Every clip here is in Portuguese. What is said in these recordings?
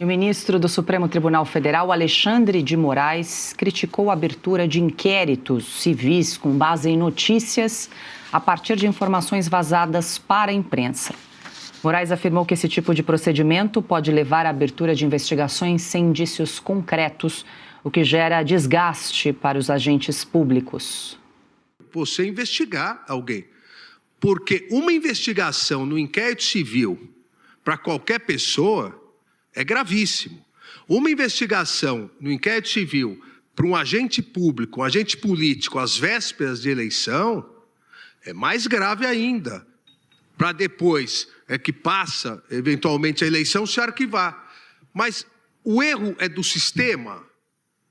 O ministro do Supremo Tribunal Federal, Alexandre de Moraes, criticou a abertura de inquéritos civis com base em notícias a partir de informações vazadas para a imprensa. Moraes afirmou que esse tipo de procedimento pode levar à abertura de investigações sem indícios concretos, o que gera desgaste para os agentes públicos. Você investigar alguém, porque uma investigação no inquérito civil para qualquer pessoa é gravíssimo. Uma investigação no inquérito civil para um agente público, um agente político, às vésperas de eleição, é mais grave ainda. Para depois, que passa, eventualmente, a eleição se arquivar. Mas o erro é do sistema.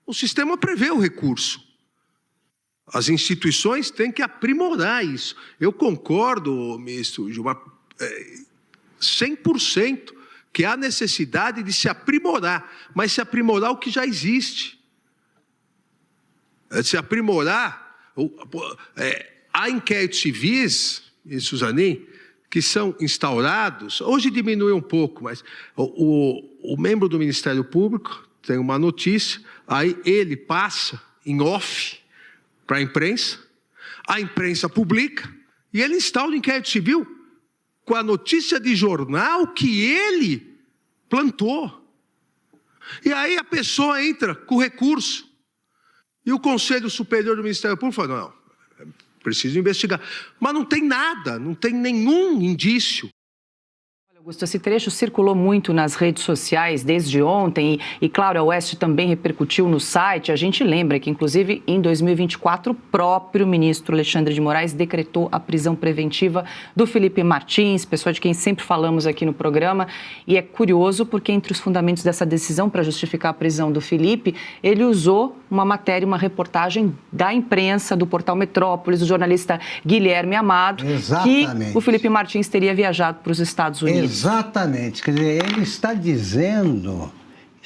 O sistema prevê o recurso. As instituições têm que aprimorar isso. Eu concordo, ministro Gilmar, 100%. Que há necessidade de se aprimorar, mas se aprimorar o que já existe. Se aprimorar, há inquéritos civis, Suzanin, que são instaurados, hoje diminui um pouco, mas o membro do Ministério Público tem uma notícia, aí ele passa em off para a imprensa publica, e ele instaura o inquérito civil com a notícia de jornal que ele plantou. E aí a pessoa entra com recurso. E o Conselho Superior do Ministério Público fala, não, preciso investigar. Mas não tem nada, não tem nenhum indício. Augusto, esse trecho circulou muito nas redes sociais desde ontem e claro, a Oeste também repercutiu no site. A gente lembra que, inclusive, em 2024, o próprio ministro Alexandre de Moraes decretou a prisão preventiva do Felipe Martins, pessoa de quem sempre falamos aqui no programa. E é curioso porque, entre os fundamentos dessa decisão para justificar a prisão do Felipe, ele usou uma matéria, uma reportagem da imprensa, do portal Metrópolis, do jornalista Guilherme Amado, Exatamente. Que o Felipe Martins teria viajado para os Estados Unidos. Exatamente, quer dizer, ele está dizendo,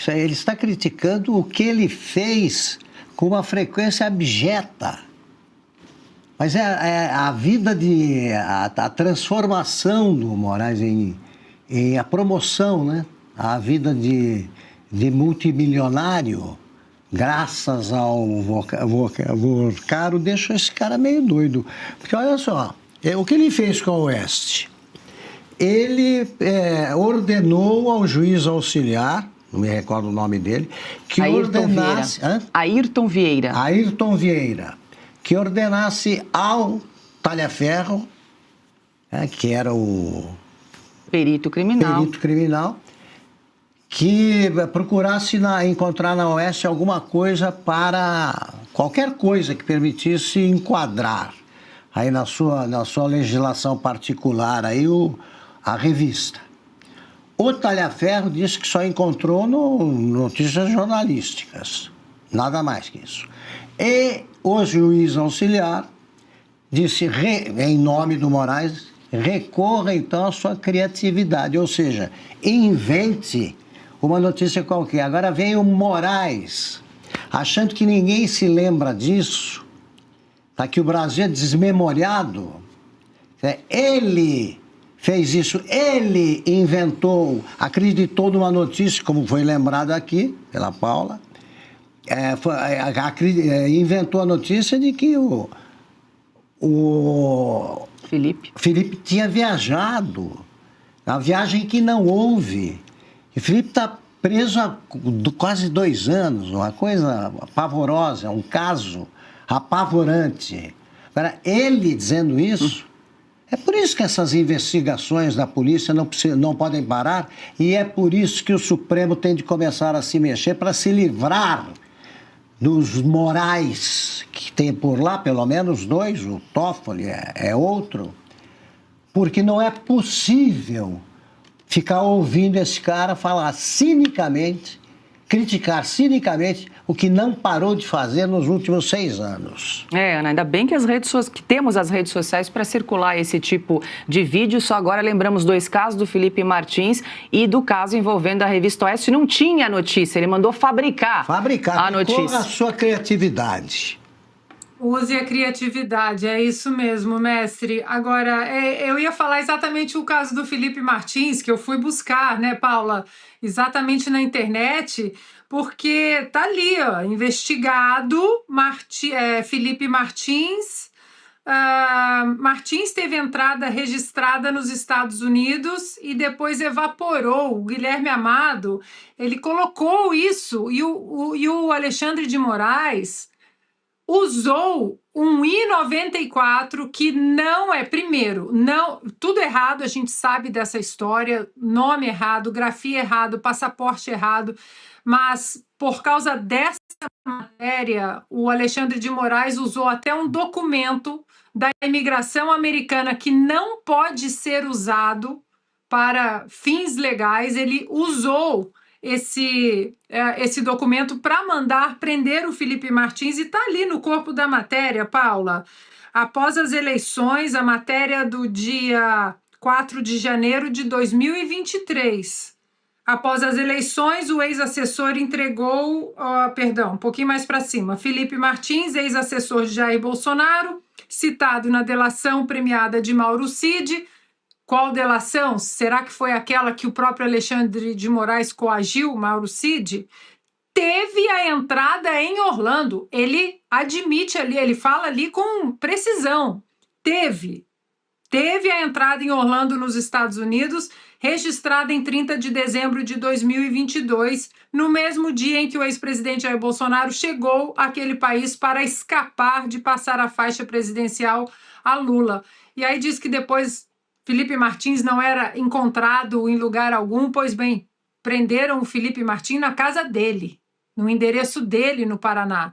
ele está criticando o que ele fez com uma frequência abjeta. Mas a vida a transformação do Moraes em a promoção, né? A vida de multimilionário, graças ao Vocaro, deixou esse cara meio doido. Porque olha só, o que ele fez com a Oeste? Ele ordenou ao juiz auxiliar, não me recordo o nome dele, que ordenasse... Ayrton Vieira. Ayrton Vieira. Que ordenasse ao Talhaferro, que era o... Perito criminal. Que procurasse encontrar na Oeste alguma coisa qualquer coisa que permitisse enquadrar aí na sua legislação particular aí a revista. O Talhaferro disse que só encontrou notícias jornalísticas, nada mais que isso. E o juiz auxiliar disse, em nome do Moraes, recorra então à sua criatividade, ou seja, invente uma notícia qualquer. Agora vem o Moraes, achando que ninguém se lembra disso, tá, que o Brasil é desmemoriado. Ele fez isso, ele inventou, acreditou numa notícia, como foi lembrado aqui pela Paula, inventou a notícia de que o Felipe tinha viajado, a viagem que não houve. E Felipe está preso há quase 2 anos, uma coisa pavorosa, um caso apavorante. Agora, ele dizendo isso, é por isso que essas investigações da polícia não podem parar e é por isso que o Supremo tem de começar a se mexer para se livrar dos Morais, que tem por lá pelo menos 2, o Toffoli é outro, porque não é possível ficar ouvindo esse cara falar cinicamente, criticar cinicamente o que não parou de fazer nos últimos 6 anos. Ana, ainda bem que temos as redes sociais para circular esse tipo de vídeo. Só agora lembramos 2 casos, do Felipe Martins e do caso envolvendo a revista Oeste. Não tinha notícia, ele mandou fabricar a notícia. Com a sua criatividade. Use a criatividade, é isso mesmo, mestre. Agora, eu ia falar exatamente o caso do Felipe Martins, que eu fui buscar, né, Paula, exatamente na internet, porque tá ali, ó, investigado, Felipe Martins. Martins teve entrada registrada nos Estados Unidos e depois evaporou. O Guilherme Amado, ele colocou isso, e o Alexandre de Moraes usou um I-94 que não é, primeiro, não, tudo errado, a gente sabe dessa história, nome errado, grafia errado, passaporte errado, mas por causa dessa matéria, o Alexandre de Moraes usou até um documento da imigração americana que não pode ser usado para fins legais, ele usou esse documento para mandar prender o Felipe Martins e está ali no corpo da matéria, Paula. Após as eleições, a matéria do dia 4 de janeiro de 2023. Após as eleições, o ex-assessor entregou, um pouquinho mais para cima, Felipe Martins, ex-assessor de Jair Bolsonaro, citado na delação premiada de Mauro Cid. Qual delação? Será que foi aquela que o próprio Alexandre de Moraes coagiu Mauro Cid? Teve a entrada em Orlando. Ele admite ali, ele fala ali com precisão. Teve a entrada em Orlando, nos Estados Unidos, registrada em 30 de dezembro de 2022, no mesmo dia em que o ex-presidente Jair Bolsonaro chegou àquele país para escapar de passar a faixa presidencial a Lula. E aí diz que depois Felipe Martins não era encontrado em lugar algum, pois bem, prenderam o Felipe Martins na casa dele, no endereço dele no Paraná.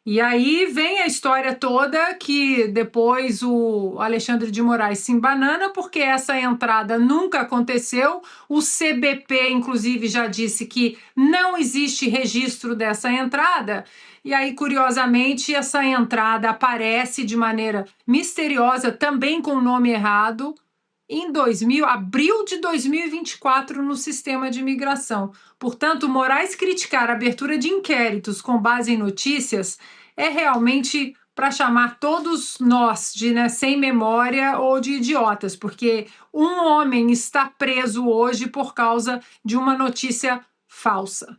E aí vem a história toda que depois o Alexandre de Moraes se embanana porque essa entrada nunca aconteceu. O CBP, inclusive, já disse que não existe registro dessa entrada. E aí, curiosamente, essa entrada aparece de maneira misteriosa, também com o nome errado, em abril de 2024 no sistema de imigração. Portanto, Moraes criticar a abertura de inquéritos com base em notícias é realmente para chamar todos nós de sem memória ou de idiotas, porque um homem está preso hoje por causa de uma notícia falsa.